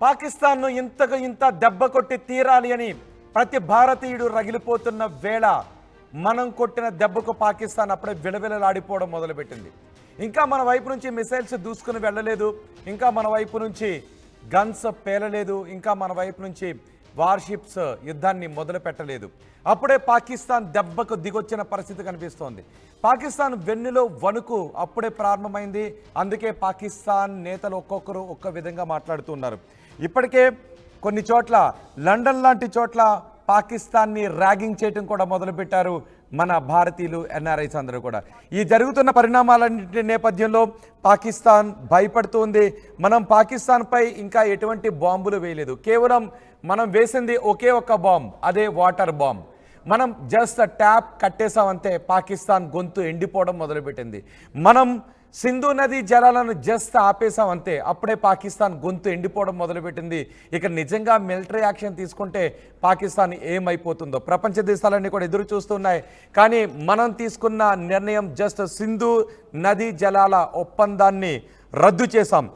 పాకిస్తాన్ను ఇంతకు ఇంత దెబ్బ కొట్టి తీరాలి అని ప్రతి భారతీయుడు రగిలిపోతున్న వేళ మనం కొట్టిన దెబ్బకు పాకిస్తాన్ అప్పుడే విలవిలలాడిపోవడం మొదలుపెట్టింది. ఇంకా మన వైపు నుంచి మిసైల్స్ దూసుకుని వెళ్ళలేదు, ఇంకా మన వైపు నుంచి గన్స్ పేలలేదు, ఇంకా మన వైపు నుంచి వార్షిప్స్ యుద్ధాన్ని మొదలు పెట్టలేదు. అప్పుడే పాకిస్తాన్ దెబ్బకు దిగొచ్చిన పరిస్థితి కనిపిస్తోంది. పాకిస్తాన్ వెన్నులో వణుకు అప్పుడే ప్రారంభమైంది. అందుకే పాకిస్తాన్ నేతలు ఒక్కొక్కరు ఒక్క విధంగా మాట్లాడుతున్నారు. ఇప్పటికే కొన్ని చోట్ల, లండన్ లాంటి చోట్ల పాకిస్తాన్ని ర్యాగింగ్ చేయడం కూడా మొదలుపెట్టారు మన భారతీయులు, ఎన్ఆర్ఐస్ అందరూ కూడా. ఈ జరుగుతున్న పరిణామాలన్నింటి నేపథ్యంలో పాకిస్తాన్ భయపడుతుంది. మనం పాకిస్తాన్పై ఇంకా ఎటువంటి బాంబులు వేయలేదు, కేవలం మనం వేసింది ఒకే ఒక్క బాంబ్, అదే వాటర్ బాంబ్. మనం జస్ట్ ట్యాప్ కట్టేసామంతే పాకిస్తాన్ గొంతు ఎండిపోవడం మొదలుపెట్టింది. మనం సింధు నది జలాలను జస్ట్ ఆపేసామంతే అప్పుడే పాకిస్తాన్ గొంతు ఎండిపోవడం మొదలుపెట్టింది. ఇక నిజంగా మిలిటరీ యాక్షన్ తీసుకుంటే పాకిస్తాన్ ఏమైపోతుందో ప్రపంచ దేశాలన్నీ కూడా ఎదురు చూస్తున్నాయి. కానీ మనం తీసుకున్న నిర్ణయం జస్ట్ సింధు నది జలాల ఒప్పందాన్ని రద్దు చేశాం.